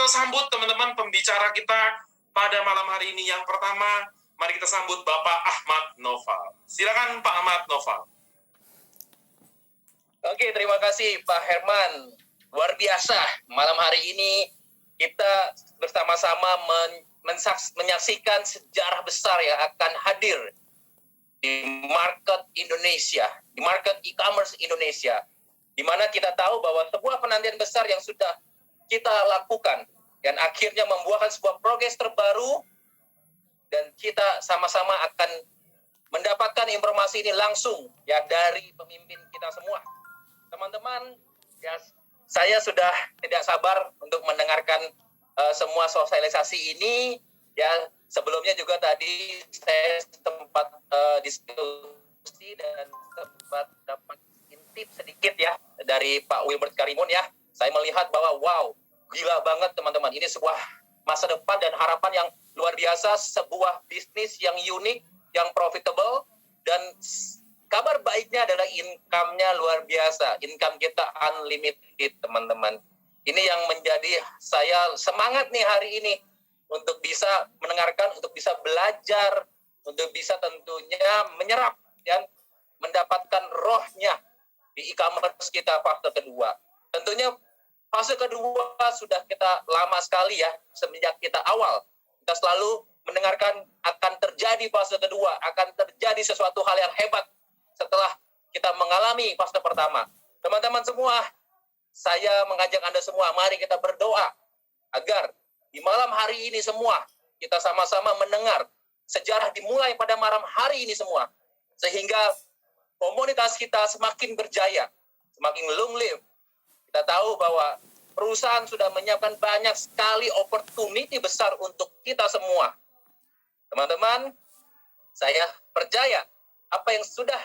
sambut teman-teman pembicara kita pada malam hari ini. Yang pertama, mari kita sambut Bapak Ahmad Noval. Silakan Pak Ahmad Noval. Oke, terima kasih Pak Herman. Luar biasa, malam hari ini kita bersama-sama menyaksikan sejarah besar yang akan hadir di market Indonesia, di market e-commerce Indonesia, di mana kita tahu bahwa sebuah penantian besar yang sudah kita lakukan dan akhirnya membuahkan sebuah progres terbaru, dan kita sama-sama akan mendapatkan informasi ini langsung ya dari pemimpin kita semua. Teman-teman, ya saya sudah tidak sabar untuk mendengarkan semua sosialisasi ini. Ya, sebelumnya juga tadi saya sempat diskusi dan sempat dapat intip sedikit ya dari Pak Wilbert Karimun ya. Saya melihat bahwa wow, gila banget teman-teman. Ini sebuah masa depan dan harapan yang luar biasa, sebuah bisnis yang unik, yang profitable, dan kabar baiknya adalah income-nya luar biasa. Income kita unlimited, teman-teman. Ini yang menjadi saya semangat nih hari ini untuk bisa mendengarkan, untuk bisa belajar, untuk bisa tentunya menyerap dan mendapatkan rohnya di e-commerce kita fase kedua. Tentunya fase kedua sudah kita lama sekali ya, semenjak kita awal. Kita selalu mendengarkan akan terjadi fase kedua, akan terjadi sesuatu hal yang hebat setelah kita mengalami fase pertama. Teman-teman semua, saya mengajak Anda semua, mari kita berdoa agar di malam hari ini semua kita sama-sama mendengar sejarah dimulai pada malam hari ini semua, sehingga komunitas kita semakin berjaya, semakin long live. Kita tahu bahwa perusahaan sudah menyiapkan banyak sekali opportunity besar untuk kita semua. Teman-teman, saya percaya apa yang sudah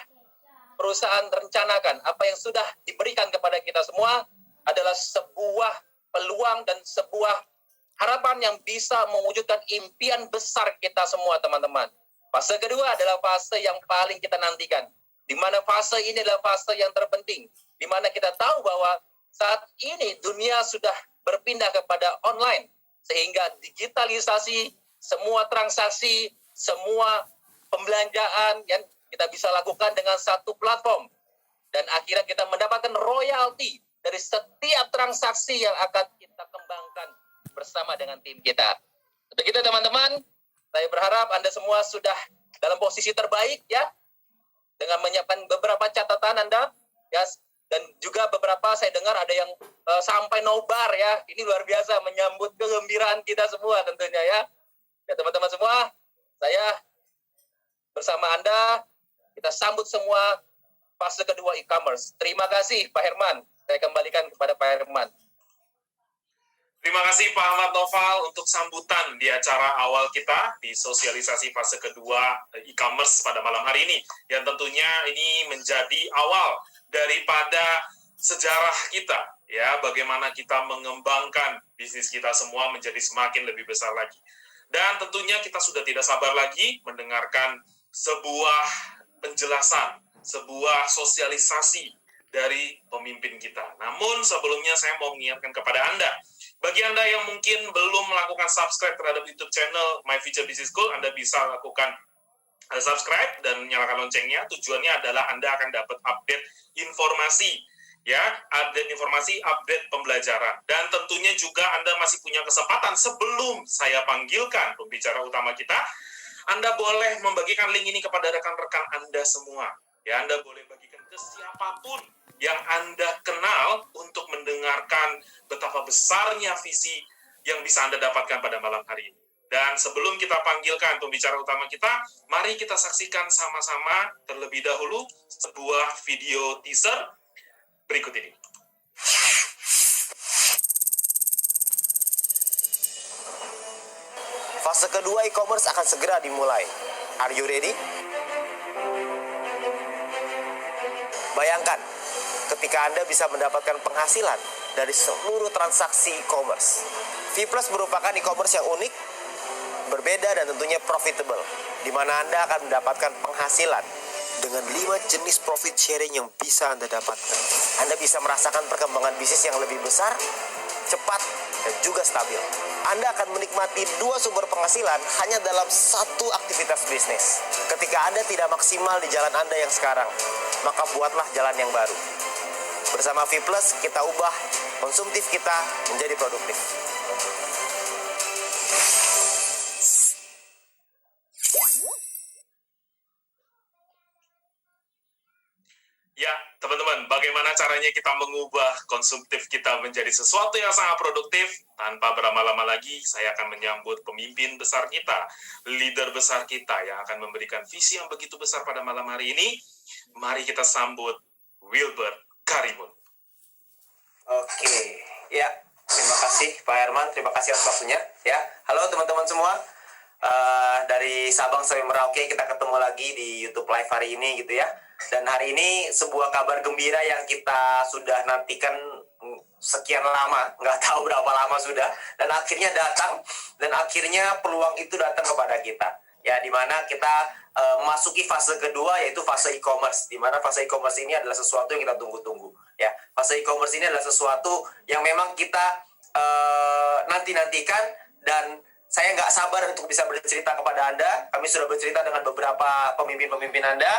perusahaan rencanakan, apa yang sudah diberikan kepada kita semua adalah sebuah peluang dan sebuah harapan yang bisa mewujudkan impian besar kita semua, teman-teman. Fase kedua adalah fase yang paling kita nantikan, di mana fase ini adalah fase yang terpenting, di mana kita tahu bahwa saat ini dunia sudah berpindah kepada online, sehingga digitalisasi semua transaksi, semua pembelanjaan yang kita bisa lakukan dengan satu platform, dan akhirnya kita mendapatkan royalti dari setiap transaksi yang akan kita kembangkan bersama dengan tim kita. Untuk itu teman-teman, saya berharap Anda semua sudah dalam posisi terbaik ya, dengan menyiapkan beberapa catatan Anda ya. Dan juga beberapa saya dengar ada yang sampai nobar ya. Ini luar biasa menyambut kegembiraan kita semua tentunya ya. Ya teman-teman semua, saya bersama Anda, kita sambut semua fase kedua e-commerce. Terima kasih Pak Herman. Saya kembalikan kepada Pak Herman. Terima kasih Pak Ahmad Noval untuk sambutan di acara awal kita di sosialisasi fase kedua e-commerce pada malam hari ini. Yang tentunya ini menjadi awal daripada sejarah kita, ya, bagaimana kita mengembangkan bisnis kita semua menjadi semakin lebih besar lagi. Dan tentunya kita sudah tidak sabar lagi mendengarkan sebuah penjelasan, sebuah sosialisasi dari pemimpin kita. Namun sebelumnya saya mau mengingatkan kepada Anda, bagi Anda yang mungkin belum melakukan subscribe terhadap YouTube channel My Future Business School, Anda bisa lakukan subscribe dan nyalakan loncengnya. Tujuannya adalah Anda akan dapat update informasi, ya, update informasi, update pembelajaran. Dan tentunya juga Anda masih punya kesempatan sebelum saya panggilkan pembicara utama kita, Anda boleh membagikan link ini kepada rekan-rekan Anda semua. Ya, Anda boleh bagikan ke siapapun yang Anda kenal untuk mendengarkan betapa besarnya visi yang bisa Anda dapatkan pada malam hari ini. Dan sebelum kita panggilkan pembicara utama kita, mari kita saksikan sama-sama terlebih dahulu sebuah video teaser berikut ini. Fase kedua e-commerce akan segera dimulai. Are you ready? Bayangkan, ketika Anda bisa mendapatkan penghasilan dari seluruh transaksi e-commerce. V-Plus merupakan e-commerce yang unik, berbeda dan tentunya profitable, di mana Anda akan mendapatkan penghasilan dengan 5 jenis profit sharing yang bisa Anda dapatkan. Anda bisa merasakan perkembangan bisnis yang lebih besar cepat, dan juga stabil. Anda akan menikmati dua sumber penghasilan hanya dalam satu aktivitas bisnis. Ketika Anda tidak maksimal di jalan Anda yang sekarang, maka buatlah jalan yang baru. Bersama V Plus, kita ubah konsumtif kita menjadi produktif. Ya, teman-teman, bagaimana caranya kita mengubah konsumtif kita menjadi sesuatu yang sangat produktif? Tanpa berlama-lama lagi, saya akan menyambut pemimpin besar kita, leader besar kita yang akan memberikan visi yang begitu besar pada malam hari ini. Mari kita sambut Wilbert Karimun. Oke, ya, terima kasih Pak Herman, terima kasih atas waktunya. Ya, halo teman-teman semua. Dari Sabang sampai Merauke kita ketemu lagi di YouTube Live hari ini gitu ya. Dan hari ini sebuah kabar gembira yang kita sudah nantikan sekian lama, nggak tahu berapa lama sudah, dan akhirnya datang, dan akhirnya peluang itu datang kepada kita. Ya, di mana kita memasuki fase kedua, yaitu fase e-commerce. Di mana fase e-commerce ini adalah sesuatu yang kita tunggu-tunggu. Ya, fase e-commerce ini adalah sesuatu yang memang kita nanti-nantikan, dan saya nggak sabar untuk bisa bercerita kepada Anda. Kami sudah bercerita dengan beberapa pemimpin-pemimpin Anda.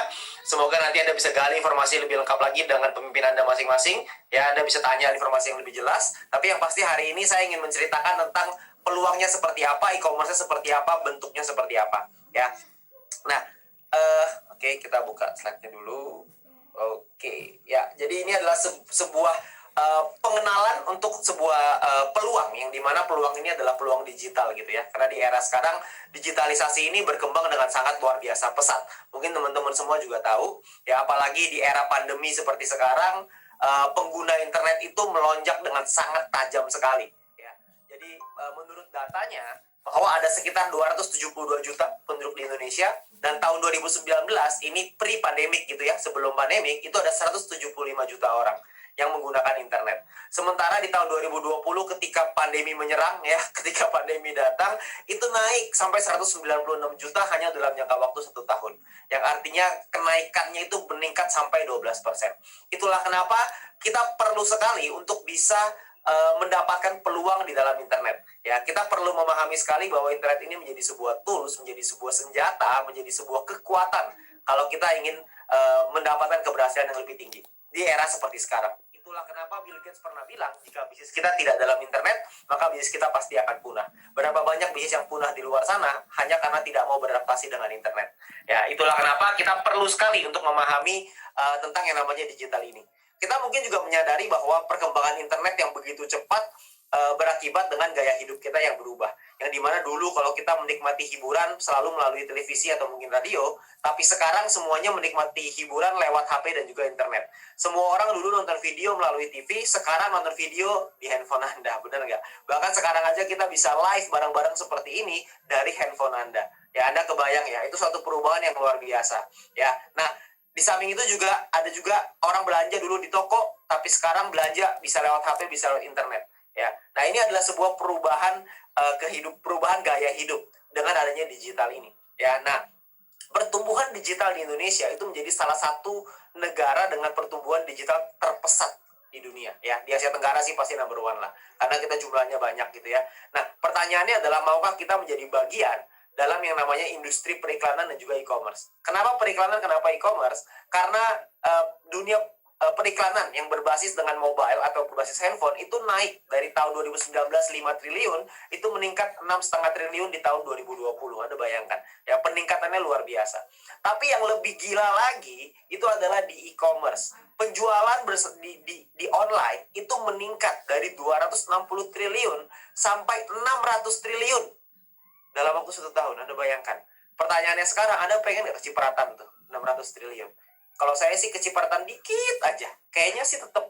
Semoga nanti Anda bisa gali informasi lebih lengkap lagi dengan pemimpin Anda masing-masing. Ya, Anda bisa tanya informasi yang lebih jelas. Tapi yang pasti hari ini saya ingin menceritakan tentang peluangnya seperti apa, e-commerce-nya seperti apa, bentuknya seperti apa. Ya, nah, oke, kita buka slide-nya dulu. Oke, ya, jadi ini adalah sebuah pengenalan untuk sebuah peluang, yang dimana peluang ini adalah peluang digital gitu ya. Karena di era sekarang digitalisasi ini berkembang dengan sangat luar biasa pesat. Mungkin teman-teman semua juga tahu ya, apalagi di era pandemi seperti sekarang, pengguna internet itu melonjak dengan sangat tajam sekali ya. Jadi menurut datanya bahwa ada sekitar 272 juta penduduk di Indonesia, dan tahun 2019 ini pre-pandemic gitu ya, sebelum pandemic itu ada 175 juta orang yang menggunakan internet. Sementara di tahun 2020 ketika pandemi menyerang ya, ketika pandemi datang, itu naik sampai 196 juta hanya dalam jangka waktu 1 tahun. Yang artinya kenaikannya itu meningkat sampai 12%. Itulah kenapa kita perlu sekali untuk bisa mendapatkan peluang di dalam internet. Ya, kita perlu memahami sekali bahwa internet ini menjadi sebuah tools, menjadi sebuah senjata, menjadi sebuah kekuatan kalau kita ingin mendapatkan keberhasilan yang lebih tinggi di era seperti sekarang. Itulah kenapa Bill Gates pernah bilang, jika bisnis kita tidak dalam internet, maka bisnis kita pasti akan punah. Berapa banyak bisnis yang punah di luar sana hanya karena tidak mau beradaptasi dengan internet. Ya, itulah kenapa kita perlu sekali untuk memahami tentang yang namanya digital ini. Kita mungkin juga menyadari bahwa perkembangan internet yang begitu cepat berakibat dengan gaya hidup kita yang berubah. Yang dimana dulu kalau kita menikmati hiburan selalu melalui televisi atau mungkin radio, tapi sekarang semuanya menikmati hiburan lewat HP dan juga internet. Semua orang dulu nonton video melalui TV, sekarang nonton video di handphone Anda, benar nggak? Bahkan sekarang aja kita bisa live bareng-bareng seperti ini dari handphone Anda. Ya, Anda kebayang ya, itu suatu perubahan yang luar biasa. Ya, nah, di samping itu juga ada juga orang belanja dulu di toko, tapi sekarang belanja bisa lewat HP, bisa lewat internet. Ya, nah ini adalah sebuah perubahan perubahan gaya hidup dengan adanya digital ini. Ya, nah pertumbuhan digital di Indonesia itu menjadi salah satu negara dengan pertumbuhan digital terpesat di dunia. Ya, di Asia Tenggara sih pasti number one lah, karena kita jumlahnya banyak gitu ya. Nah, pertanyaannya adalah maukah kita menjadi bagian dalam yang namanya industri periklanan dan juga e-commerce. Kenapa periklanan, kenapa e-commerce? Karena dunia periklanan yang berbasis dengan mobile atau berbasis handphone itu naik dari tahun 2019 5 triliun itu meningkat 6,5 triliun di tahun 2020. Anda bayangkan ya, peningkatannya luar biasa. Tapi yang lebih gila lagi itu adalah di e-commerce. Penjualan di online itu meningkat dari 260 triliun sampai 600 triliun dalam waktu 1 tahun. Anda bayangkan. Pertanyaannya sekarang, Anda pengen nggak kecipratan tuh 600 triliun? Kalau saya sih kecipratan dikit aja. Kayaknya sih tetap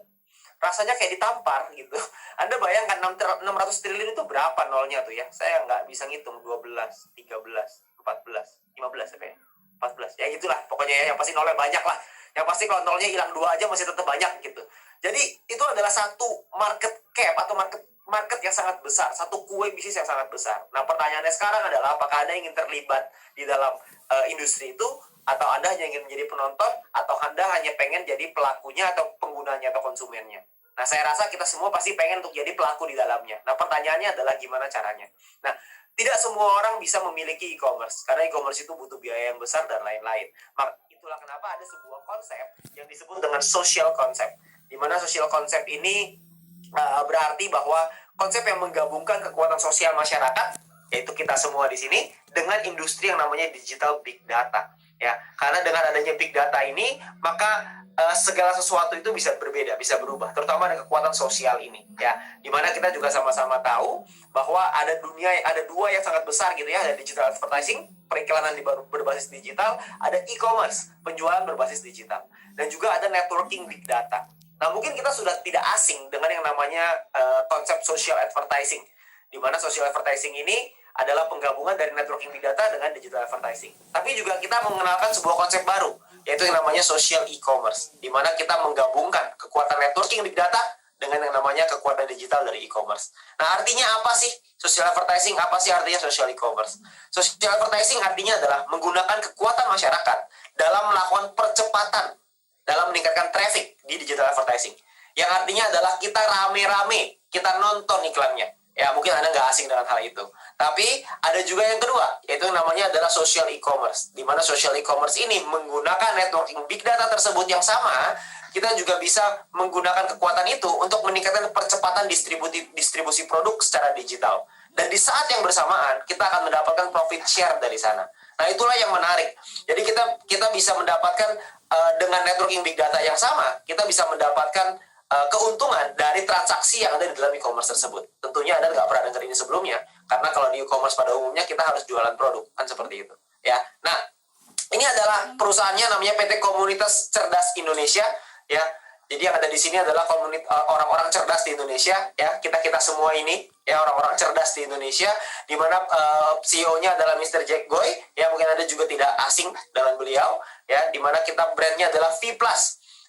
rasanya kayak ditampar gitu. Anda bayangkan 600 triliun itu berapa nolnya tuh ya? Saya nggak bisa ngitung. 12, 13, 14, 15 ya, 14. Ya gitulah pokoknya ya. Yang pasti nolnya banyak lah. Yang pasti kalau nolnya hilang 2 aja masih tetap banyak gitu. Jadi itu adalah satu market cap atau market yang sangat besar, satu kue bisnis yang sangat besar. Nah, pertanyaannya sekarang adalah apakah Anda ingin terlibat di dalam industri itu, atau Anda hanya ingin menjadi penonton, atau Anda hanya pengen jadi pelakunya atau penggunanya atau konsumennya. Nah, saya rasa kita semua pasti pengen untuk jadi pelaku di dalamnya. Nah, pertanyaannya adalah gimana caranya. Nah, tidak semua orang bisa memiliki e-commerce, karena e-commerce itu butuh biaya yang besar dan lain-lain. Maka itulah kenapa ada sebuah konsep yang disebut dengan social concept. Di mana social concept ini berarti bahwa konsep yang menggabungkan kekuatan sosial masyarakat, yaitu kita semua di sini, dengan industri yang namanya digital big data. Ya, karena dengan adanya big data ini, maka segala sesuatu itu bisa berbeda, bisa berubah, terutama dengan kekuatan sosial ini, ya. Dimana kita juga sama-sama tahu bahwa ada dua yang sangat besar gitu ya, ada digital advertising, periklanan berbasis digital, ada e-commerce, penjualan berbasis digital, dan juga ada networking big data. Nah, mungkin kita sudah tidak asing dengan yang namanya konsep social advertising, di mana social advertising ini adalah penggabungan dari networking big data dengan digital advertising. Tapi juga kita mengenalkan sebuah konsep baru, yaitu yang namanya social e-commerce, di mana kita menggabungkan kekuatan networking big data dengan yang namanya kekuatan digital dari e-commerce. Nah, artinya apa sih social advertising? Apa sih artinya social e-commerce? Social advertising artinya adalah menggunakan kekuatan masyarakat dalam melakukan percepatan, dalam meningkatkan traffic di digital advertising. Yang artinya adalah kita rame-rame, kita nonton iklannya. Ya, mungkin Anda nggak asing dengan hal itu. Tapi ada juga yang kedua, yaitu yang namanya adalah social e-commerce. Di mana social e-commerce ini menggunakan networking big data tersebut yang sama, kita juga bisa menggunakan kekuatan itu untuk meningkatkan percepatan distribusi produk secara digital. Dan di saat yang bersamaan, kita akan mendapatkan profit share dari sana. Nah, itulah yang menarik. Jadi kita bisa mendapatkan dengan networking big data yang sama, kita bisa mendapatkan keuntungan dari transaksi yang ada di dalam e-commerce tersebut. Tentunya Anda nggak pernah dengar ini sebelumnya, karena kalau di e-commerce pada umumnya kita harus jualan produk, kan seperti itu. Ya, nah ini adalah perusahaannya namanya PT Komunitas Cerdas Indonesia. Ya, jadi yang ada di sini adalah orang-orang cerdas di Indonesia. Ya, kita semua ini ya orang-orang cerdas di Indonesia, di mana CEO-nya adalah Mr. Jack Goy. Ya, mungkin Anda juga tidak asing dengan beliau. Ya, di mana kita brandnya adalah V+.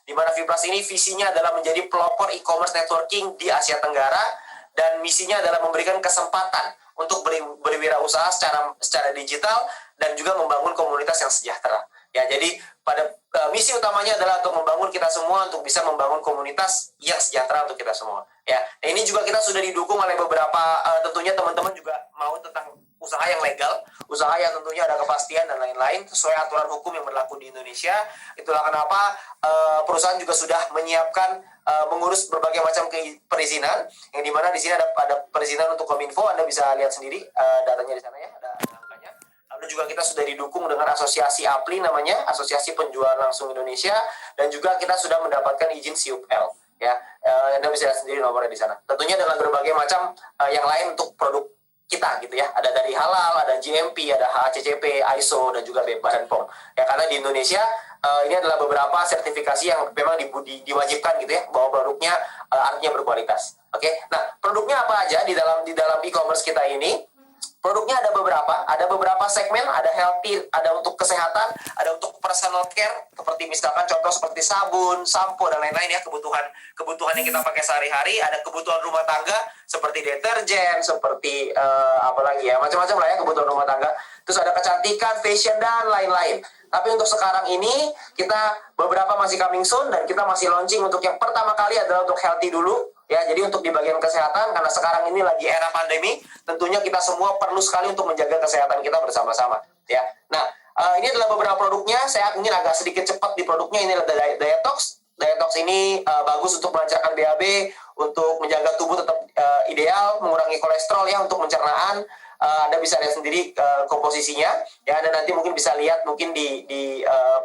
Di mana V+ ini visinya adalah menjadi pelopor e-commerce networking di Asia Tenggara, dan misinya adalah memberikan kesempatan untuk berwirausaha secara digital dan juga membangun komunitas yang sejahtera. Ya, jadi pada misi utamanya adalah untuk membangun kita semua untuk bisa membangun komunitas yang sejahtera untuk kita semua. Ya, nah ini juga kita sudah didukung oleh beberapa tentunya teman-teman juga mau tentang usaha yang legal, usaha yang tentunya ada kepastian dan lain-lain sesuai aturan hukum yang berlaku di Indonesia. Itulah kenapa perusahaan juga sudah menyiapkan mengurus berbagai macam perizinan, yang dimana di sini ada perizinan untuk Kominfo. Anda bisa lihat sendiri datanya di sana ya, ada angkanya. Lalu juga kita sudah didukung dengan asosiasi APLI namanya, Asosiasi Penjualan Langsung Indonesia, dan juga kita sudah mendapatkan izin SIUPL. Ya, Anda bisa lihat sendiri nomornya di sana. Tentunya dengan berbagai macam yang lain untuk produk kita gitu ya, ada dari halal, ada GMP, ada HACCP, ISO, dan juga Badan POM. Ya, karena di Indonesia ini adalah beberapa sertifikasi yang memang diwajibkan gitu ya, bahwa produknya artinya berkualitas. Oke, nah produknya apa aja di dalam e-commerce kita ini? Produknya ada beberapa segmen, ada healthy, ada untuk kesehatan, ada untuk personal care, seperti misalkan contoh seperti sabun, sampo, dan lain-lain ya, kebutuhan yang kita pakai sehari-hari. Ada kebutuhan rumah tangga seperti deterjen, seperti apalagi ya, macam-macam lah ya kebutuhan rumah tangga. Terus ada kecantikan, fashion, dan lain-lain. Tapi untuk sekarang ini kita beberapa masih coming soon, dan kita masih launching untuk yang pertama kali adalah untuk healthy dulu. Ya, jadi untuk di bagian kesehatan, karena sekarang ini lagi era pandemi, tentunya kita semua perlu sekali untuk menjaga kesehatan kita bersama-sama. Ya, nah ini adalah beberapa produknya. Saya mungkin agak sedikit cepat di produknya. Ini adalah Dietox. Dietox ini bagus untuk melancarkan BAB, untuk menjaga tubuh tetap ideal, mengurangi kolesterol ya, untuk pencernaan. Anda bisa lihat sendiri komposisinya ya, Anda nanti mungkin bisa lihat mungkin di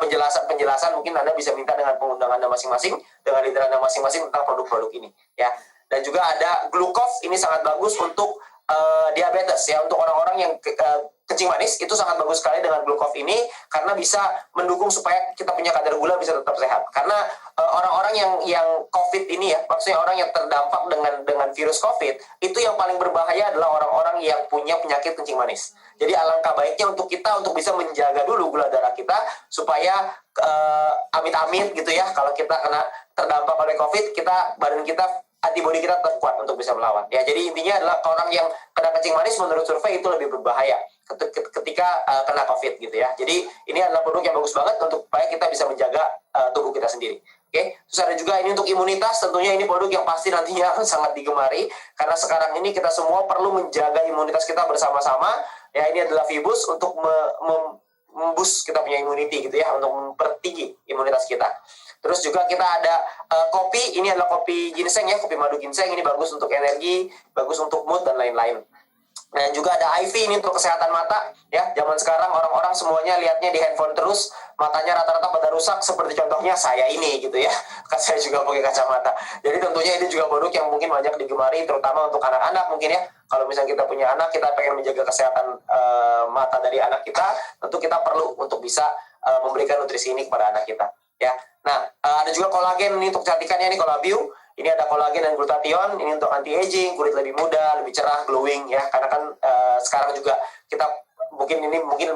penjelasan mungkin Anda bisa minta dengan pengundangan Anda masing-masing, dengan leader Anda masing-masing tentang produk-produk ini ya. Dan juga ada Glucov, ini sangat bagus untuk diabetes ya, untuk orang-orang yang kencing manis, itu sangat bagus sekali dengan Glucov ini, karena bisa mendukung supaya kita punya kadar gula bisa tetap sehat. Karena orang-orang yang COVID ini ya, maksudnya orang yang terdampak dengan virus COVID, itu yang paling berbahaya adalah orang-orang yang punya penyakit kencing manis. Jadi alangkah baiknya untuk kita untuk bisa menjaga dulu gula darah kita, supaya amit-amit gitu ya, kalau kita terdampak oleh COVID, badan kita, antibodi kita tetap kuat untuk bisa melawan. Ya, jadi intinya adalah orang yang kena kencing manis menurut survei itu lebih berbahaya ketika kena COVID gitu ya. Jadi ini adalah produk yang bagus banget untuk supaya kita bisa menjaga tubuh kita sendiri. Oke, terus ada juga ini untuk imunitas. Tentunya ini produk yang pasti nantinya akan sangat digemari karena sekarang ini kita semua perlu menjaga imunitas kita bersama-sama. Ya, ini adalah Vibus untuk memboost kita punya immunity gitu ya, untuk mempertinggi imunitas kita. Terus juga kita ada kopi, ini adalah kopi ginseng ya, kopi madu ginseng. Ini bagus untuk energi, bagus untuk mood dan lain-lain. Dan juga ada IV ini untuk kesehatan mata ya. Zaman sekarang orang-orang semuanya lihatnya di handphone terus, matanya rata-rata pada rusak, seperti contohnya saya ini gitu ya. Kan saya juga pakai kacamata. Jadi tentunya ini juga produk yang mungkin banyak digemari, terutama untuk anak-anak mungkin ya. Kalau misalnya kita punya anak, kita pengen menjaga kesehatan mata dari anak kita, tentu kita perlu untuk bisa memberikan nutrisi ini kepada anak kita ya. Nah, ada juga kolagen ini untuk kecantikannya, ini Colabio. Ini ada kolagen dan glutathione, ini untuk anti-aging, kulit lebih muda, lebih cerah, glowing ya. Karena kan sekarang juga kita mungkin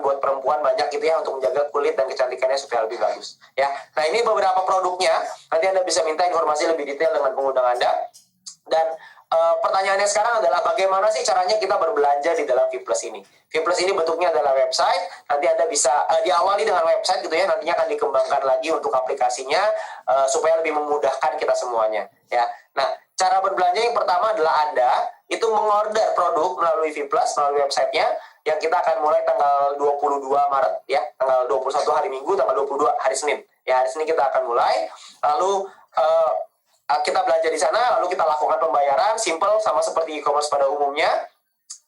buat perempuan banyak gitu ya, untuk menjaga kulit dan kecantikannya supaya lebih bagus ya. Nah, ini beberapa produknya. Nanti Anda bisa minta informasi lebih detail dengan pengundang Anda. Dan pertanyaannya sekarang adalah bagaimana sih caranya kita berbelanja di dalam Vplus ini. Vplus ini bentuknya adalah website. Nanti Anda bisa diawali dengan website gitu ya. Nantinya akan dikembangkan lagi untuk aplikasinya supaya lebih memudahkan kita semuanya ya. Nah, cara berbelanja yang pertama adalah Anda itu mengorder produk melalui Vplus, melalui websitenya, yang kita akan mulai tanggal 22 Maret ya, tanggal 21 hari Minggu, tanggal 22 hari Senin. Ya, hari Senin kita akan mulai. Lalu kita belanja di sana, lalu kita lakukan pembayaran simple sama seperti e-commerce pada umumnya.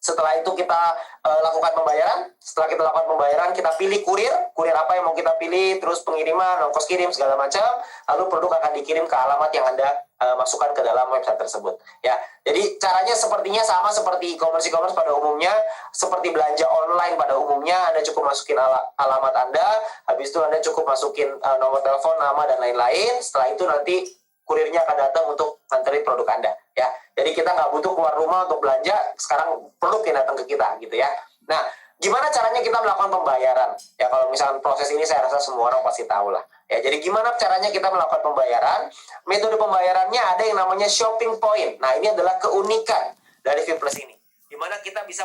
Setelah itu kita lakukan pembayaran. Setelah kita lakukan pembayaran, kita pilih kurir apa yang mau kita pilih, terus pengiriman, ongkos kirim segala macam. Lalu produk akan dikirim ke alamat yang Anda masukkan ke dalam website tersebut. Ya, jadi caranya sepertinya sama seperti e-commerce pada umumnya, seperti belanja online pada umumnya. Anda cukup masukin alamat Anda, habis itu Anda cukup masukin nomor telepon, nama dan lain-lain. Setelah itu nanti kurirnya akan datang untuk nganterin produk Anda ya. Jadi kita nggak butuh keluar rumah untuk belanja, sekarang produk yang datang ke kita gitu ya. Nah, gimana caranya kita melakukan pembayaran? Ya, kalau misalnya proses ini saya rasa semua orang pasti tahu lah. Ya, jadi gimana caranya kita melakukan pembayaran? Metode pembayarannya ada yang namanya shopping point. Nah, ini adalah keunikan dari Vplus ini. Dimana kita bisa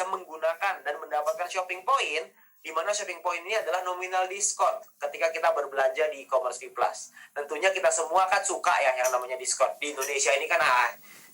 menggunakan dan mendapatkan shopping point, di mana shopping point ini adalah nominal diskon ketika kita berbelanja di e-commerce Vplus. Tentunya kita semua kan suka ya yang namanya diskon. Di Indonesia ini kan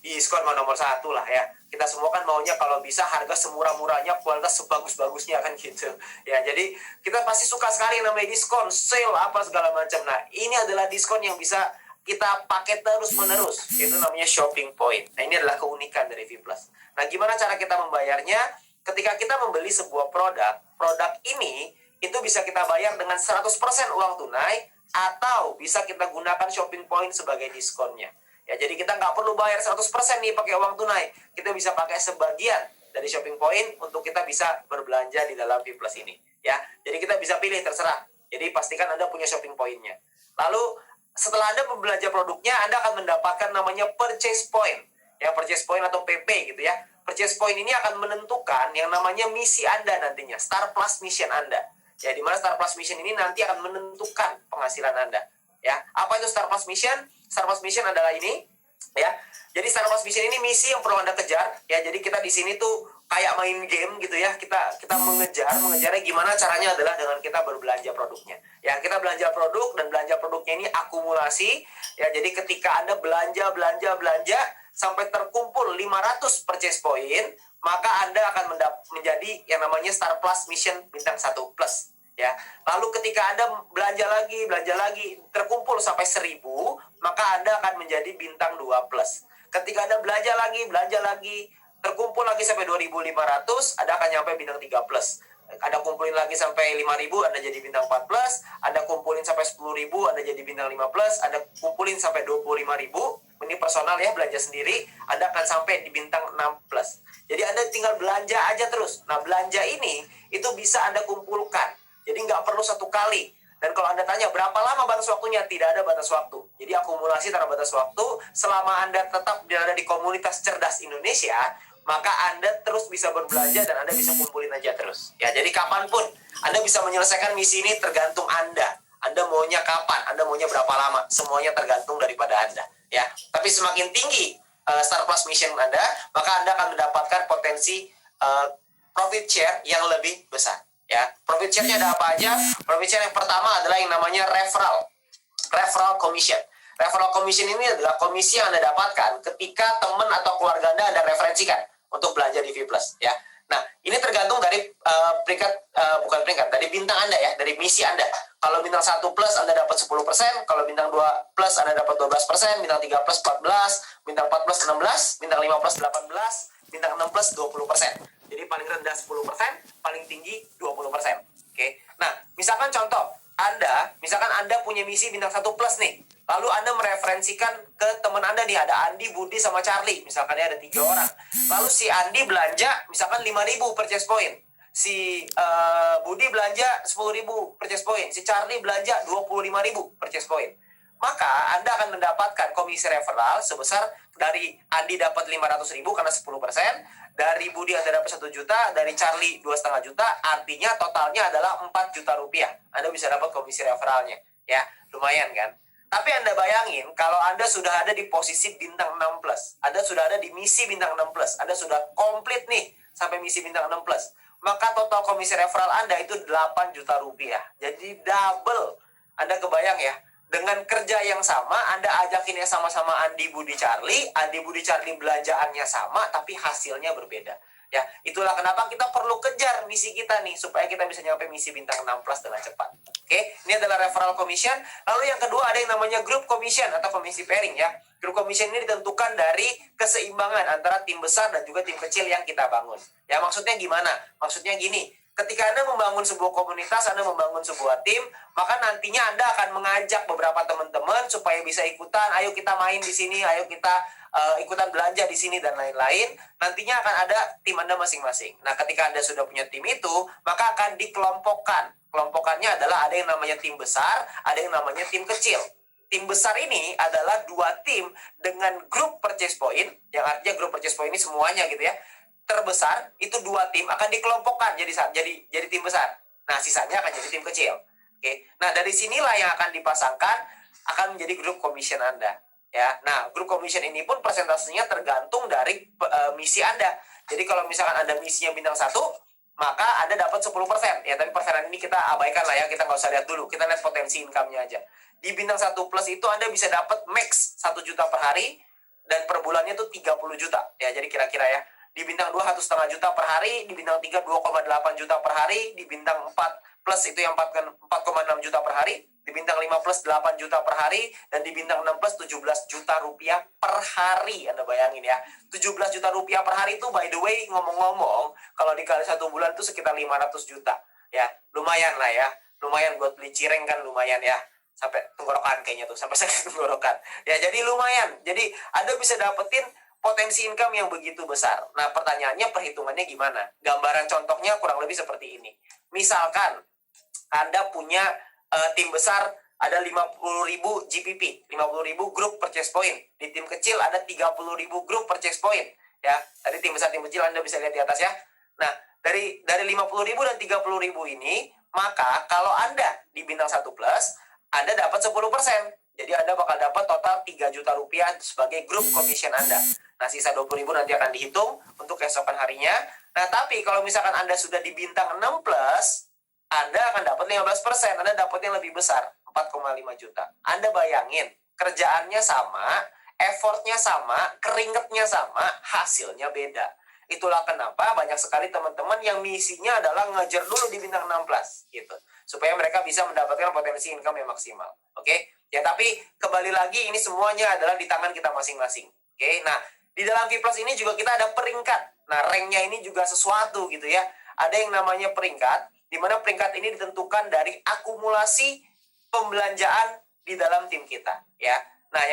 diskon nomor satu lah ya. Kita semua kan maunya kalau bisa harga semurah-murahnya, kualitas sebagus-bagusnya kan gitu. Ya, jadi kita pasti suka sekali yang namanya diskon, sale, apa segala macam. Nah, ini adalah diskon yang bisa kita pakai terus-menerus. Itu namanya shopping point. Nah, ini adalah keunikan dari Vplus. Nah, gimana cara kita membayarnya? Ketika kita membeli sebuah produk ini itu bisa kita bayar dengan 100% uang tunai atau bisa kita gunakan shopping point sebagai diskonnya. Ya, jadi kita nggak perlu bayar 100% nih pakai uang tunai. Kita bisa pakai sebagian dari shopping point untuk kita bisa berbelanja di dalam Vplus ini. Ya, jadi kita bisa pilih terserah. Jadi pastikan Anda punya shopping point-nya. Lalu setelah Anda membelanja produknya, Anda akan mendapatkan namanya purchase point. Ya, purchase point atau PP gitu ya. Purchase point ini akan menentukan yang namanya misi Anda nantinya, Star Plus Mission Anda. Ya, di mana Star Plus Mission ini nanti akan menentukan penghasilan Anda. Ya, apa itu Star Plus Mission? Star Plus Mission adalah ini, ya. Jadi Star Plus Mission ini misi yang perlu Anda kejar. Ya, jadi kita di sini tuh kayak main game gitu ya. Kita mengejarnya gimana caranya adalah dengan kita berbelanja produknya. Ya, kita belanja produk dan belanja produknya ini akumulasi. Ya, jadi ketika Anda belanja sampai terkumpul 500 purchase point, maka Anda akan menjadi yang namanya Star Plus Mission bintang 1 plus ya. Lalu ketika Anda belanja lagi terkumpul sampai 1000, maka Anda akan menjadi bintang 2 plus. Ketika Anda belanja lagi terkumpul lagi sampai 2500, Anda akan nyampe bintang 3 plus. Anda kumpulin lagi sampai 5.000, Anda jadi bintang 4 plus. Anda kumpulin sampai 10.000, Anda jadi bintang 5 plus. Anda kumpulin sampai 25.000, ini personal ya, belanja sendiri, Anda akan sampai di bintang 6 plus. Jadi Anda tinggal belanja aja terus. Nah, belanja ini itu bisa Anda kumpulkan. Jadi nggak perlu satu kali. Dan kalau Anda tanya berapa lama batas waktunya, tidak ada batas waktu. Jadi akumulasi tanpa batas waktu. Selama Anda tetap berada di komunitas cerdas Indonesia, maka Anda terus bisa berbelanja dan Anda bisa kumpulin aja terus. Ya, jadi kapanpun Anda bisa menyelesaikan misi ini tergantung Anda. Anda maunya kapan, Anda maunya berapa lama, semuanya tergantung daripada Anda. Ya, tapi semakin tinggi Star Plus Mission Anda, maka Anda akan mendapatkan potensi profit share yang lebih besar. Ya, profit share-nya ada apa aja? Profit share yang pertama adalah yang namanya referral. referral commission. Referral commission ini adalah komisi yang Anda dapatkan ketika teman atau keluarga Anda referensikan untuk belanja di V+, ya. Nah, ini tergantung dari dari bintang Anda ya, dari misi Anda. Kalau bintang 1 plus Anda dapat 10%, kalau bintang 2 plus Anda dapat 12%, bintang 3 plus 14, bintang 4 plus 16, bintang 5 plus 18, bintang 6 plus 20%. Jadi paling rendah 10%, paling tinggi 20%. Oke. Nah, misalkan contoh, misalkan Anda punya misi bintang 1 plus nih. Lalu Anda mereferensikan ke teman Anda nih, ada Andi, Budi, sama Charlie. Misalkan ya ada 3 orang. Lalu si Andi belanja misalkan 5.000 purchase point. Si Budi belanja 10.000 purchase point. Si Charlie belanja 25.000 purchase point. Maka Anda akan mendapatkan komisi referral sebesar dari Andi dapat 500.000 karena 10%. Dari Budi Anda dapat 1 juta, dari Charlie 2,5 juta, artinya totalnya adalah 4 juta rupiah. Anda bisa dapat komisi referralnya. Ya, lumayan kan? Tapi Anda bayangin, kalau Anda sudah ada di posisi bintang 6 plus, Anda sudah ada di misi bintang 6 plus, Anda sudah komplit nih sampai misi bintang 6 plus, maka total komisi referral Anda itu 8 juta rupiah. Jadi double. Anda kebayang ya, dengan kerja yang sama, Anda ajakin yang sama-sama Andi, Budi, Charlie belanjaannya sama, tapi hasilnya berbeda. Ya, itulah kenapa kita perlu kejar misi kita nih, supaya kita bisa nyampe misi bintang 6 plus dengan cepat. Oke, ini adalah referral commission. Lalu yang kedua ada yang namanya group commission atau komisi pairing ya. Group commission ini ditentukan dari keseimbangan antara tim besar dan juga tim kecil yang kita bangun. Ya, maksudnya gimana? Maksudnya gini, ketika Anda membangun sebuah komunitas, Anda membangun sebuah tim, maka nantinya Anda akan mengajak beberapa teman-teman supaya bisa ikutan, ayo kita main di sini, ayo kita ikutan belanja di sini dan lain-lain. Nantinya akan ada tim Anda masing-masing. Nah, ketika Anda sudah punya tim itu, maka akan dikelompokkan. Kelompokannya adalah ada yang namanya tim besar, ada yang namanya tim kecil. Tim besar ini adalah 2 tim dengan grup purchase point, yang artinya grup purchase point ini semuanya gitu ya. Terbesar itu 2 tim akan dikelompokkan jadi tim besar. Nah, sisanya akan jadi tim kecil. Oke. Nah, dari sinilah yang akan dipasangkan akan menjadi grup commission Anda. Ya, nah grup commission ini pun persentasenya tergantung dari misi Anda. Jadi kalau misalkan Anda misinya bintang 1, maka Anda dapat 10%. Ya, tapi persenan ini kita abaikan lah ya, kita nggak usah lihat dulu. Kita lihat potensi income-nya aja. Di bintang 1 plus itu Anda bisa dapat max 1 juta per hari, dan per bulannya itu 30 juta. Ya, jadi kira-kira ya. Di bintang 2 1,5 juta per hari, di bintang 3 2,8 juta per hari, di bintang 4 plus itu yang 4,6 juta per hari, di bintang 5 plus 8 juta per hari, dan di bintang 6 plus 17 juta rupiah per hari. Anda bayangin ya, 17 juta rupiah per hari itu by the way, ngomong-ngomong, kalau dikali 1 bulan itu sekitar 500 juta. Ya, lumayan lah ya. Lumayan buat beli cireng kan lumayan ya. Sampai tenggorokan kayaknya tuh, sampai sakit tenggorokan. Ya, jadi lumayan. Jadi Anda bisa dapetin potensi income yang begitu besar. Nah, pertanyaannya perhitungannya gimana? Gambaran contohnya kurang lebih seperti ini. Misalkan Anda punya tim besar ada 50.000 GPP, 50.000 group purchase point. Di tim kecil ada 30.000 group purchase point. Ya, tadi tim besar tim kecil Anda bisa lihat di atas ya. Nah, dari 50.000 dan 30.000 ini, maka kalau Anda di bintang 1 plus, Anda dapat 10%. Jadi Anda bakal dapat total 3 juta rupiah sebagai group commission Anda. Nah, sisa 20.000 nanti akan dihitung untuk keesokan harinya. Nah, tapi kalau misalkan Anda sudah di bintang 6 plus, Anda akan dapat 15%. Anda dapat yang lebih besar, 4,5 juta. Anda bayangin, kerjaannya sama, effortnya sama, keringetnya sama, hasilnya beda. Itulah kenapa banyak sekali teman-teman yang misinya adalah ngejar dulu di bintang 6 plus, gitu. Supaya mereka bisa mendapatkan potensi income yang maksimal. Oke? Ya, tapi kembali lagi, ini semuanya adalah di tangan kita masing-masing. Oke? Nah, di dalam V Plus ini juga kita ada peringkat. Nah, ranknya ini juga sesuatu gitu ya. Ada yang namanya peringkat, di mana peringkat ini ditentukan dari akumulasi pembelanjaan di dalam tim kita. Ya. Nah,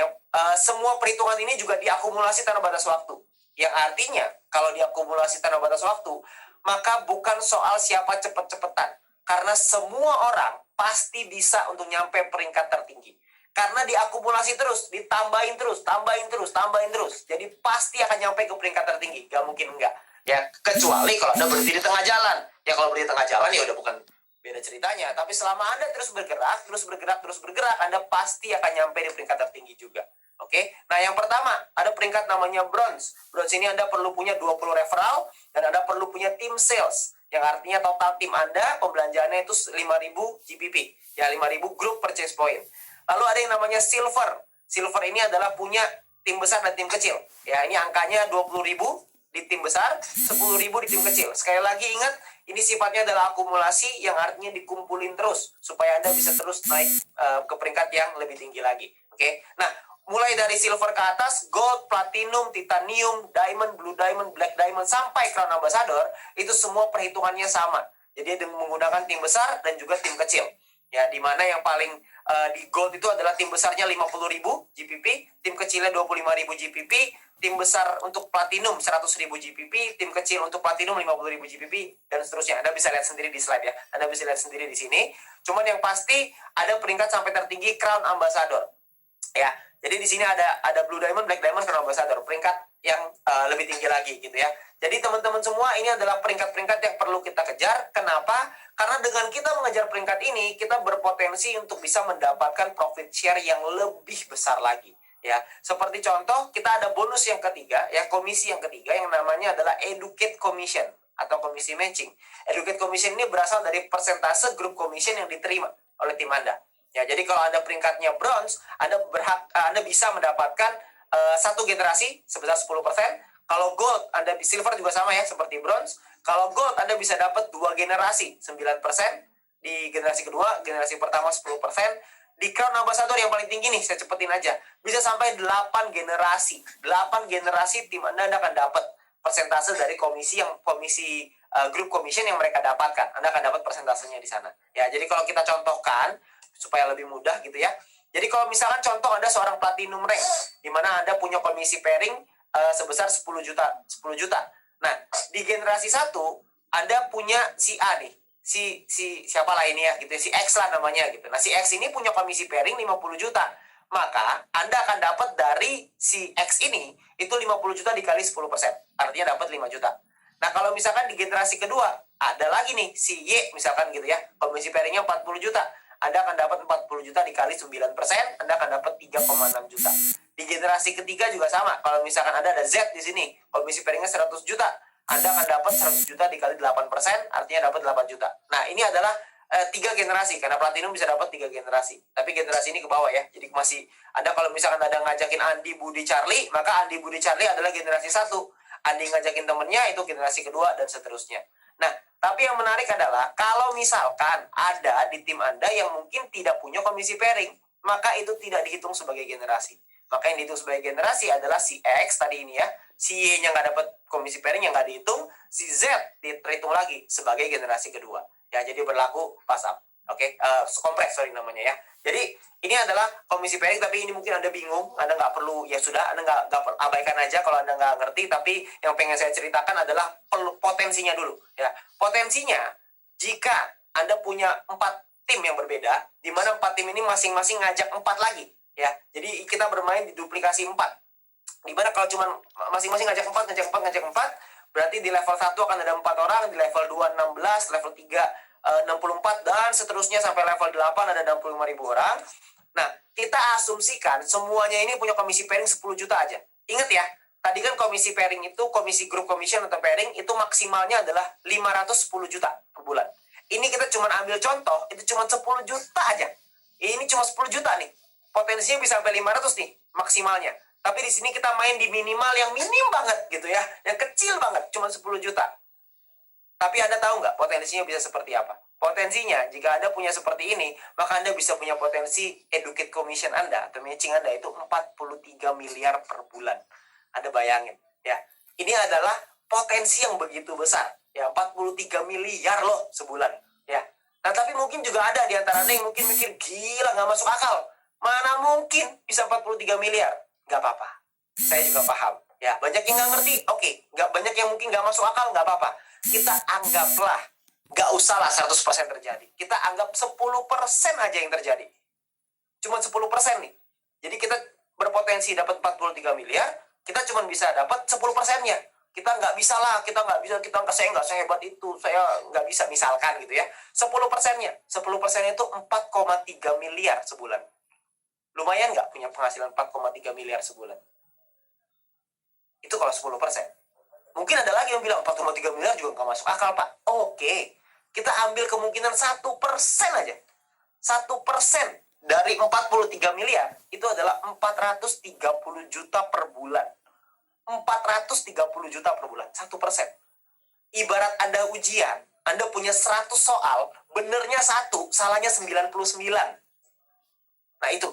semua perhitungan ini juga diakumulasi tanpa batas waktu. Yang artinya, kalau diakumulasi tanpa batas waktu, maka bukan soal siapa cepet-cepetan. Karena semua orang pasti bisa untuk nyampe peringkat tertinggi. Karena diakumulasi terus, ditambahin terus, tambahin terus. Jadi pasti akan nyampe ke peringkat tertinggi, gak mungkin enggak. Ya, kecuali kalau Anda berhenti di tengah jalan. Ya, kalau berhenti di tengah jalan ya udah bukan beda ceritanya. Tapi selama Anda terus bergerak, Anda pasti akan nyampe di peringkat tertinggi juga. Oke? Nah, yang pertama, ada peringkat namanya bronze. Bronze ini Anda perlu punya 20 referral, dan Anda perlu punya tim sales. Yang artinya total tim Anda, pembelanjaannya itu 5.000 GPP. Ya, 5.000 group purchase point. Lalu ada yang namanya silver. Silver ini adalah punya tim besar dan tim kecil. Ya, ini angkanya 20.000 di tim besar, 10.000 di tim kecil. Sekali lagi ingat, ini sifatnya adalah akumulasi yang artinya dikumpulin terus supaya Anda bisa terus naik ke peringkat yang lebih tinggi lagi. Oke. Nah, mulai dari silver ke atas, gold, platinum, titanium, diamond, blue diamond, black diamond sampai crown ambassador, itu semua perhitungannya sama. Jadi dengan menggunakan tim besar dan juga tim kecil. Ya, di mana yang paling di gold itu adalah tim besarnya 50.000 GPP, tim kecilnya 25.000 GPP, tim besar untuk platinum 100.000 GPP, tim kecil untuk platinum 50.000 GPP, dan seterusnya. Anda bisa lihat sendiri di slide ya. Anda bisa lihat sendiri di sini. Cuman yang pasti ada peringkat sampai tertinggi crown ambassador. Ya, jadi di sini ada blue diamond, black diamond, crown ambassador, peringkat yang lebih tinggi lagi gitu ya. Jadi teman-teman semua, ini adalah peringkat-peringkat yang perlu kita kejar. Kenapa? Karena dengan kita mengejar peringkat ini, kita berpotensi untuk bisa mendapatkan profit share yang lebih besar lagi. Ya, seperti contoh, kita ada bonus yang ketiga, ya, komisi yang ketiga yang namanya adalah educate commission atau komisi matching. Educate commission ini berasal dari persentase grup commission yang diterima oleh tim Anda. Ya, jadi kalau Anda peringkatnya bronze, Anda bisa mendapatkan satu generasi sebesar 10%. Kalau gold, silver juga sama ya, seperti bronze. Kalau gold, Anda bisa dapat 2 generasi, 9%. Di generasi kedua, generasi pertama 10%. Di crown ambassador yang paling tinggi nih, saya cepetin aja. Bisa sampai 8 generasi. 8 generasi tim Anda akan dapat persentase dari komisi group commission yang mereka dapatkan. Anda akan dapat persentasenya di sana. Ya, jadi kalau kita contohkan, supaya lebih mudah gitu ya. Jadi kalau misalkan contoh Anda seorang platinum rank, di mana Anda punya komisi pairing sebesar 10 juta. Nah, di generasi 1 Anda punya si A nih. Si siapa lah ini ya gitu, si X lah namanya gitu. Nah, si X ini punya komisi pairing 50 juta. Maka Anda akan dapat dari si X ini itu 50 juta dikali 10%. Artinya dapat 5 juta. Nah, kalau misalkan di generasi kedua ada lagi nih si Y misalkan gitu ya. Komisi pairingnya 40 juta. Anda akan dapat 40 juta dikali 9%, Anda akan dapat 3,6 juta. Di generasi ketiga juga sama. Kalau misalkan ada Z di sini, komisi pairingnya 100 juta, Anda akan dapat 100 juta dikali 8%, artinya dapat 8 juta. Nah, ini adalah 3 generasi, karena platinum bisa dapat 3 generasi. Tapi generasi ini ke bawah ya. Jadi masih, Anda kalau misalkan ada ngajakin Andi, Budi, Charlie, maka Andi, Budi, Charlie adalah generasi 1. Andi ngajakin temennya, itu generasi kedua, dan seterusnya. Nah, tapi yang menarik adalah kalau misalkan ada di tim Anda yang mungkin tidak punya komisi pairing, maka itu tidak dihitung sebagai generasi. Maka yang dihitung sebagai generasi adalah si X tadi ini ya, si Y-nya nggak dapat komisi pairing yang nggak dihitung, si Z dihitung lagi sebagai generasi kedua. Ya, jadi berlaku pass up. Oke, kompleks namanya ya. Jadi ini adalah komisi pairing, tapi ini mungkin Anda bingung, Anda nggak perlu, ya sudah, Anda nggak abaikan aja kalau Anda nggak ngerti. Tapi yang pengen saya ceritakan adalah potensinya dulu. Ya, potensinya jika Anda punya 4 tim yang berbeda, di mana 4 tim ini masing-masing ngajak 4 lagi. Ya, jadi kita bermain di duplikasi 4. Di mana kalau cuma masing-masing ngajak 4, berarti di level 1 akan ada 4 orang, di level 2 16, level 3 64 dan seterusnya sampai level 8 ada 65.000 orang. Nah, kita asumsikan semuanya ini punya komisi pairing 10 juta aja. Ingat ya, tadi kan komisi pairing itu, komisi group commission atau pairing itu maksimalnya adalah 510 juta per bulan. Ini kita cuma ambil contoh, itu cuma 10 juta aja. Ini cuma 10 juta nih. Potensinya bisa sampai 500 nih maksimalnya. Tapi di sini kita main di minimal yang minim banget gitu ya, yang kecil banget, cuma 10 juta. Tapi Anda tahu nggak potensinya bisa seperti apa? Potensinya, jika Anda punya seperti ini, maka Anda bisa punya potensi educate commission Anda atau matching Anda itu 43 miliar per bulan. Anda bayangin, ya. Ini adalah potensi yang begitu besar. Ya, 43 miliar loh sebulan. Ya. Nah, tapi mungkin juga ada di antara Anda yang mungkin mikir, gila nggak masuk akal. Mana mungkin bisa 43 miliar? Nggak apa-apa. Saya juga paham. Ya, banyak yang nggak ngerti, oke. Nggak banyak yang mungkin nggak masuk akal, nggak apa-apa. Kita anggaplah, nggak usahlah 100% terjadi. Kita anggap 10% aja yang terjadi. Cuma 10% nih. Jadi kita berpotensi dapat 43 miliar, kita cuma bisa dapat 10%-nya. Kita nggak bisa lah, saya nggak sehebat itu, saya nggak bisa misalkan gitu ya. 10%-nya, 10% itu 4,3 miliar sebulan. Lumayan nggak punya penghasilan 4,3 miliar sebulan? Itu kalau 10%. Mungkin ada lagi yang bilang 4,3 miliar juga nggak masuk akal, Pak. Oke, kita ambil kemungkinan 1% aja. 1% dari 43 miliar itu adalah 430 juta per bulan. 430 juta per bulan, 1%. Ibarat Anda ujian, Anda punya 100 soal, benernya 1, salahnya 99. Nah itu,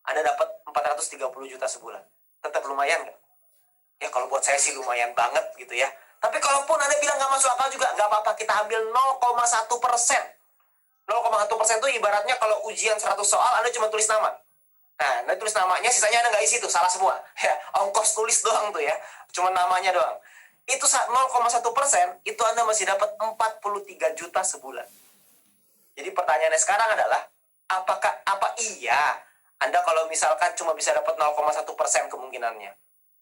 Anda dapat 430 juta sebulan. Tetap lumayan nggak? Ya kalau buat saya sih lumayan banget gitu ya. Tapi kalaupun Anda bilang nggak masuk akal juga, nggak apa-apa, kita ambil 0,1%. 0,1% itu ibaratnya kalau ujian 100 soal, Anda cuma tulis nama. Nah, Anda tulis namanya, sisanya Anda nggak isi tuh, salah semua. Ya, ongkos tulis doang tuh ya, cuma namanya doang. Itu 0,1%, itu Anda masih dapat 43 juta sebulan. Jadi pertanyaannya sekarang adalah, apa iya Anda kalau misalkan cuma bisa dapat 0,1% kemungkinannya?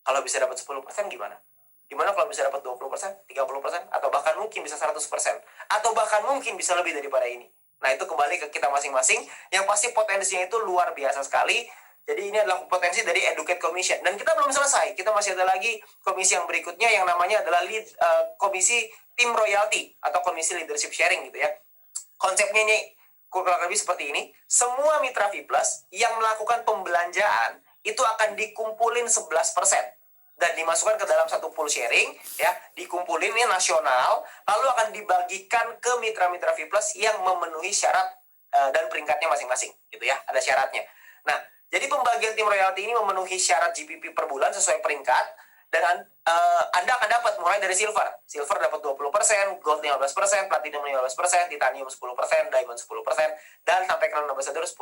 Kalau bisa dapat 10% gimana? Gimana kalau bisa dapat 20%, 30%, atau bahkan mungkin bisa 100%, atau bahkan mungkin bisa lebih daripada ini? Nah, itu kembali ke kita masing-masing. Yang pasti potensinya itu luar biasa sekali. Jadi ini adalah potensi dari Educate Commission. Dan kita belum selesai. Kita masih ada lagi komisi yang berikutnya yang namanya adalah komisi Team Royalty atau komisi Leadership Sharing gitu ya. Konsepnya ini kurang lebih seperti ini. Semua mitra V+ yang melakukan pembelanjaan itu akan dikumpulin 11%. Dan dimasukkan ke dalam satu pool sharing, ya, dikumpulin ini nasional, lalu akan dibagikan ke mitra-mitra V+ yang memenuhi syarat dan peringkatnya masing-masing, gitu ya, ada syaratnya. Nah, jadi pembagian tim royalty ini memenuhi syarat GPP per bulan sesuai peringkat, dan Anda akan dapat mulai dari silver. Silver dapat 20%, gold 15%, platinum 15%, titanium 10%, diamond 10%, dan sampai crown ambassador 10%.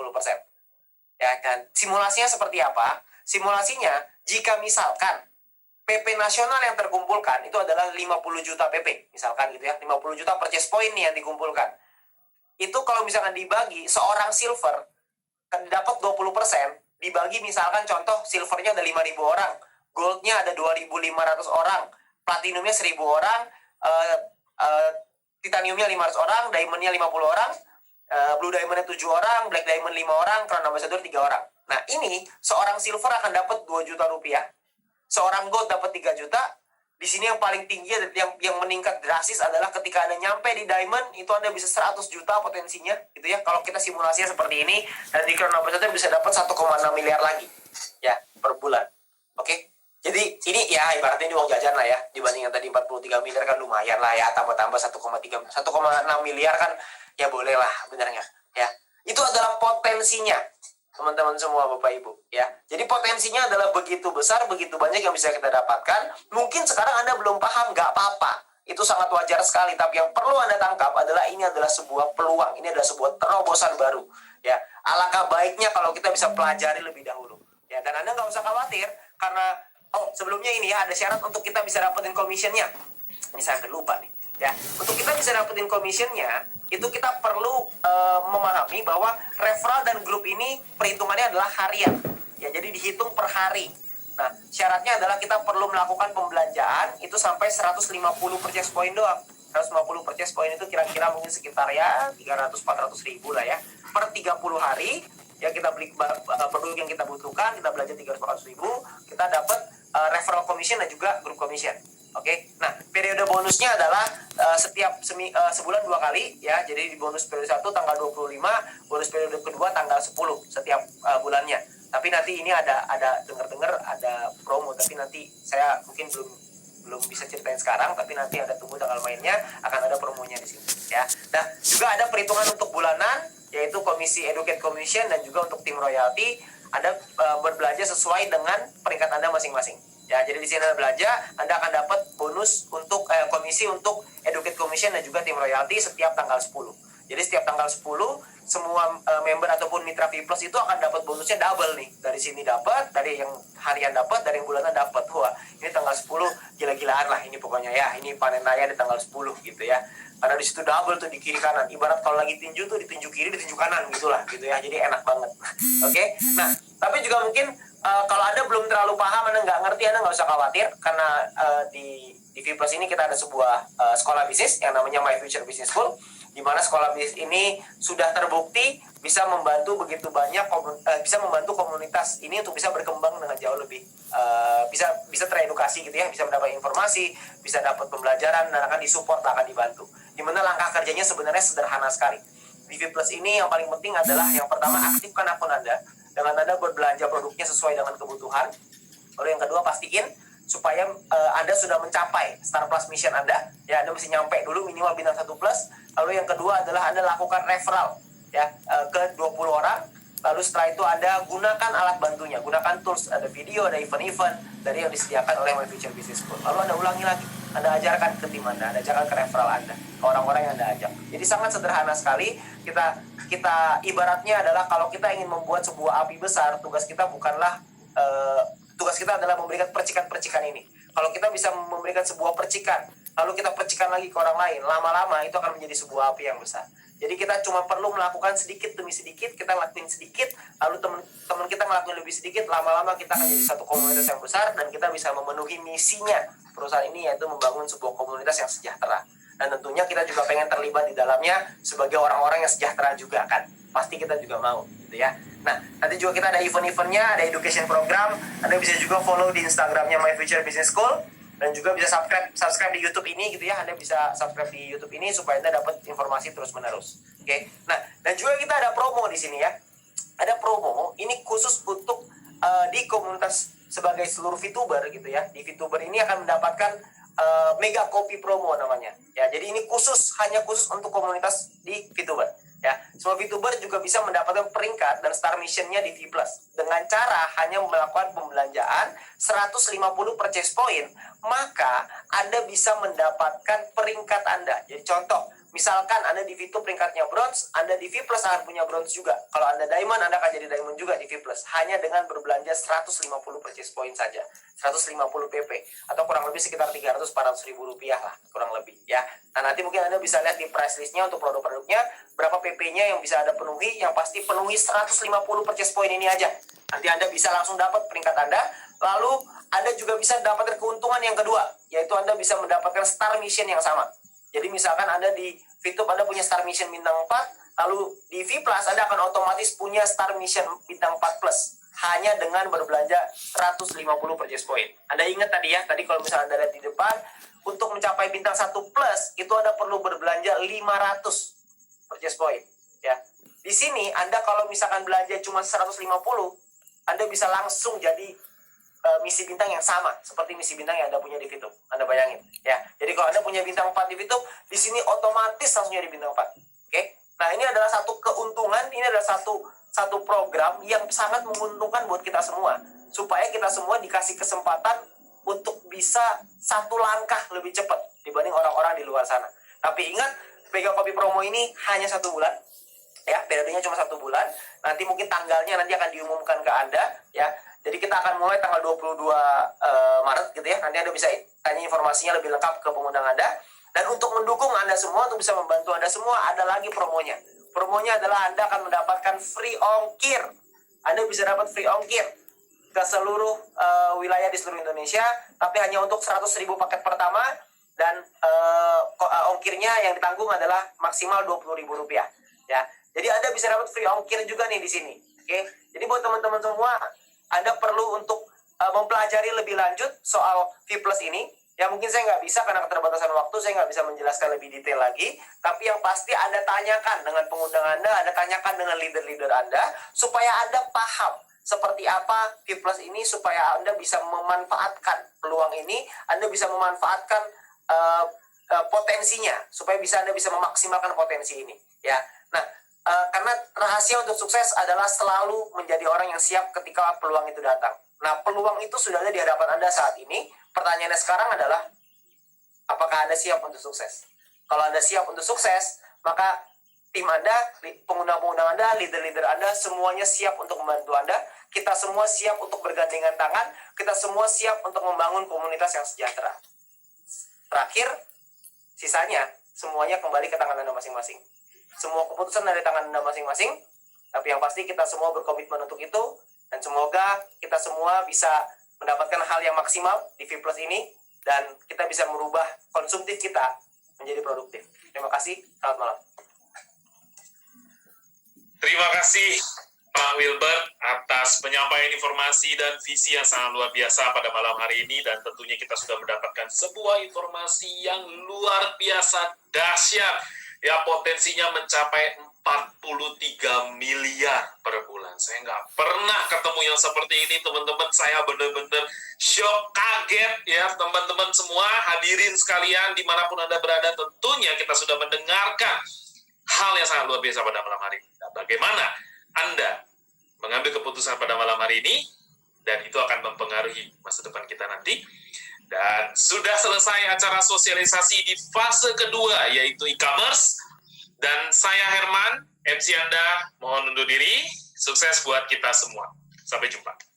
Ya kan? Simulasinya seperti apa? Simulasinya, jika misalkan PP nasional yang terkumpulkan itu adalah 50 juta PP, misalkan gitu ya, 50 juta purchase point nih yang dikumpulkan. Itu kalau misalkan dibagi, seorang silver kan dapat 20%, dibagi misalkan contoh silvernya ada 5.000 orang, goldnya ada 2.500 orang, platinumnya 1.000 orang, titaniumnya 500 orang, diamondnya 50 orang, blue diamondnya 7 orang, black diamond 5 orang, crown ambassador 3 orang. Nah ini, seorang silver akan dapat 2 juta rupiah, seorang gold dapat 3 juta. Di sini yang paling tinggi yang meningkat drastis adalah ketika Anda nyampe di diamond, itu Anda bisa 100 juta potensinya gitu ya. Kalau kita simulasinya seperti ini, dan di crown ambassador bisa dapat 1,6 miliar lagi ya per bulan. Oke. Jadi ini ya ibaratnya ini uang jajan lah ya, dibanding yang tadi 43 miliar kan lumayan lah ya, tambah-tambah 1,6 miliar kan ya boleh lah benernya ya. Itu adalah potensinya. Teman-teman semua Bapak Ibu ya. Jadi potensinya adalah begitu besar, begitu banyak yang bisa kita dapatkan. Mungkin sekarang Anda belum paham, nggak apa-apa. Itu sangat wajar sekali, tapi yang perlu Anda tangkap adalah ini adalah sebuah peluang, ini adalah sebuah terobosan baru ya. Alangkah baiknya kalau kita bisa pelajari lebih dahulu ya. Dan Anda nggak usah khawatir karena sebelumnya ini ya ada syarat untuk kita bisa dapetin commissionnya. Ini saya lupa nih ya. Untuk kita bisa dapetin commissionnya, itu kita perlu memahami bahwa referral dan grup ini perhitungannya adalah harian ya, jadi dihitung per hari. Nah syaratnya adalah kita perlu melakukan pembelanjaan itu sampai 150 purchase point doang. 150 purchase point itu kira-kira mungkin sekitar ya 300-400 ribu lah ya per 30 hari ya. Kita beli produk yang kita butuhkan, kita belanja 300-400 ribu, kita dapat referral commission dan juga group commission. Oke, nah periode bonusnya adalah setiap sebulan 2 kali ya. Jadi di bonus periode 1 tanggal 25, bonus periode kedua tanggal 10 setiap bulannya. Tapi nanti ini ada dengar-dengar ada promo, tapi nanti saya mungkin belum bisa ceritain sekarang, tapi nanti ada tunggu tanggal mainnya, akan ada promonya di sini ya. Nah, juga ada perhitungan untuk bulanan yaitu komisi Educate Commission dan juga untuk tim royalty. Anda berbelanja sesuai dengan peringkat Anda masing-masing. Ya, jadi di sini Anda belanja, Anda akan dapat bonus untuk komisi untuk Educate Commission dan juga tim royalty setiap tanggal 10. Jadi setiap tanggal 10 semua member ataupun mitra V+ itu akan dapat bonusnya double nih. Dari sini dapat, dari yang harian dapat, dari yang bulanan dapat. Wah, ini tanggal 10 gila-gilaan lah ini pokoknya ya. Ini panen raya di tanggal 10 gitu ya. Karena di situ double tuh di kiri kanan. Ibarat kalau lagi tinju tuh di tinju kiri, di tinju kanan gitulah gitu ya. Jadi enak banget. Oke. Nah, tapi juga mungkin kalau Anda belum terlalu paham, Anda nggak ngerti, Anda nggak usah khawatir karena di V+ ini kita ada sebuah sekolah bisnis yang namanya My Future Business School, di mana sekolah bisnis ini sudah terbukti bisa membantu begitu banyak bisa membantu komunitas ini untuk bisa berkembang dengan jauh lebih bisa teredukasi gitu ya, bisa mendapat informasi, bisa dapat pembelajaran dan akan disupport, akan dibantu. Di mana langkah kerjanya sebenarnya sederhana sekali. di V Plus ini yang paling penting adalah yang pertama, aktifkan akun Anda dengan Anda berbelanja produknya sesuai dengan kebutuhan. Lalu yang kedua, pastiin supaya Anda sudah mencapai Star Plus Mission Anda. Ya, Anda mesti nyampe dulu minimal bintang 1 plus. Lalu yang kedua adalah Anda lakukan referral ya ke 20 orang. Lalu setelah itu Anda gunakan alat bantunya, gunakan tools, ada video, ada event-event dari yang disediakan oleh My Future Business School. Lalu Anda ulangi lagi, Anda ajarkan ke tim Anda ajarkan ke referral Anda, ke orang-orang yang Anda ajak. Jadi sangat sederhana sekali. Kita ibaratnya adalah kalau kita ingin membuat sebuah api besar, tugas kita adalah memberikan percikan-percikan ini. Kalau kita bisa memberikan sebuah percikan, lalu kita percikan lagi ke orang lain, lama-lama itu akan menjadi sebuah api yang besar. Jadi kita cuma perlu melakukan sedikit demi sedikit, kita lakuin sedikit, lalu teman kita ngelakuin lebih sedikit, lama-lama kita akan jadi satu komunitas yang besar, dan kita bisa memenuhi misinya perusahaan ini, yaitu membangun sebuah komunitas yang sejahtera. Dan tentunya kita juga pengen terlibat di dalamnya sebagai orang-orang yang sejahtera juga kan. Pasti kita juga mau gitu ya. Nah, nanti juga kita ada event-eventnya, ada education program. Anda bisa juga follow di Instagramnya My Future Business School. Dan juga bisa subscribe di YouTube ini gitu ya. Anda bisa subscribe di YouTube ini supaya Anda dapat informasi terus-menerus. Oke. Nah, dan juga kita ada promo di sini ya. Ada promo, ini khusus untuk di komunitas sebagai seluruh VTuber gitu ya. Di VTuber ini akan mendapatkan mega copy promo namanya. Ya, jadi ini hanya khusus untuk komunitas di VTuber. Ya, semua VTuber juga bisa mendapatkan peringkat dan star mission-nya di V Plus dengan cara hanya melakukan pembelanjaan 150 purchase point, maka Anda bisa mendapatkan peringkat Anda. Jadi contoh, misalkan Anda di V2 peringkatnya bronze, Anda di V Plus akan punya bronze juga. Kalau Anda diamond, Anda akan jadi diamond juga di V Plus, hanya dengan berbelanja 150 purchase point saja, 150 PP, atau kurang lebih sekitar 300-400 ribu rupiah lah, kurang lebih ya. Nah, nanti mungkin Anda bisa lihat di price list-nya untuk produk-produknya, berapa PP-nya yang bisa Anda penuhi, yang pasti penuhi 150 purchase point ini aja. Nanti Anda bisa langsung dapat peringkat Anda, lalu Anda juga bisa mendapatkan keuntungan yang kedua, yaitu Anda bisa mendapatkan star mission yang sama. Jadi misalkan Anda di VTube Anda punya star mission bintang 4, lalu di V Plus Anda akan otomatis punya star mission bintang 4 plus, hanya dengan berbelanja 150 purchase point. Anda ingat tadi ya, tadi kalau misalnya Anda lihat di depan, untuk mencapai bintang 1 plus, itu Anda perlu berbelanja 500 purchase point. Ya. Di sini, Anda kalau misalkan belanja cuma 150, Anda bisa langsung jadi misi bintang yang sama, seperti misi bintang yang Anda punya di VTube. Anda bayangin. Ya. Jadi kalau Anda punya bintang 4 di VTube, di sini otomatis langsung jadi bintang 4. Oke? Nah, ini adalah satu keuntungan, ini adalah satu program yang sangat menguntungkan buat kita semua. Supaya kita semua dikasih kesempatan untuk bisa satu langkah lebih cepat dibanding orang-orang di luar sana. Tapi ingat, mega copy promo ini hanya 1 bulan. Ya, periodenya cuma 1 bulan. Nanti mungkin tanggalnya nanti akan diumumkan ke Anda. Ya, jadi kita akan mulai tanggal 22 Maret gitu ya. Nanti Anda bisa tanya informasinya lebih lengkap ke pengundang Anda. Dan untuk mendukung Anda semua, untuk bisa membantu Anda semua, ada lagi promonya. Promonya adalah Anda akan mendapatkan free ongkir. Anda bisa dapat free ongkir ke seluruh wilayah di seluruh Indonesia, tapi hanya untuk 100.000 paket pertama, dan ongkirnya yang ditanggung adalah maksimal Rp20.000 ya. Jadi Anda bisa dapat free ongkir juga nih di sini. Oke. Jadi buat teman-teman semua, Anda perlu untuk mempelajari lebih lanjut soal V Plus ini. Ya mungkin saya nggak bisa karena keterbatasan waktu, saya nggak bisa menjelaskan lebih detail lagi. Tapi yang pasti Anda tanyakan dengan pengundang Anda tanyakan dengan leader-leader Anda, supaya Anda paham seperti apa V Plus ini, supaya Anda bisa memanfaatkan peluang ini, Anda bisa memanfaatkan potensinya, supaya Anda bisa memaksimalkan potensi ini. Ya, nah karena rahasia untuk sukses adalah selalu menjadi orang yang siap ketika peluang itu datang. Nah, peluang itu sudah ada di hadapan Anda saat ini. Pertanyaannya sekarang adalah, apakah Anda siap untuk sukses? Kalau Anda siap untuk sukses, maka tim Anda, pengundang-pengundang Anda, leader-leader Anda, semuanya siap untuk membantu Anda. Kita semua siap untuk bergandengan tangan. Kita semua siap untuk membangun komunitas yang sejahtera. Terakhir, sisanya semuanya kembali ke tangan Anda masing-masing. Semua keputusan dari tangan Anda masing-masing. Tapi yang pasti kita semua berkomitmen untuk itu. Dan semoga kita semua bisa mendapatkan hal yang maksimal di V Plus ini. Dan kita bisa merubah konsumtif kita menjadi produktif. Terima kasih. Selamat malam. Terima kasih Pak Wilbert atas penyampaian informasi dan visi yang sangat luar biasa pada malam hari ini, dan tentunya kita sudah mendapatkan sebuah informasi yang luar biasa dahsyat ya, potensinya mencapai 43 miliar per bulan. Saya nggak pernah ketemu yang seperti ini, teman-teman. Saya benar-benar shock, kaget ya, teman-teman semua, hadirin sekalian, dimanapun Anda berada, tentunya kita sudah mendengarkan hal yang sangat luar biasa pada malam hari ini. Nah, bagaimana Anda mengambil keputusan pada malam hari ini, dan itu akan mempengaruhi masa depan kita nanti. Dan sudah selesai acara sosialisasi di fase kedua, yaitu e-commerce. Dan saya Herman, MC Anda, mohon undur diri. Sukses buat kita semua. Sampai jumpa.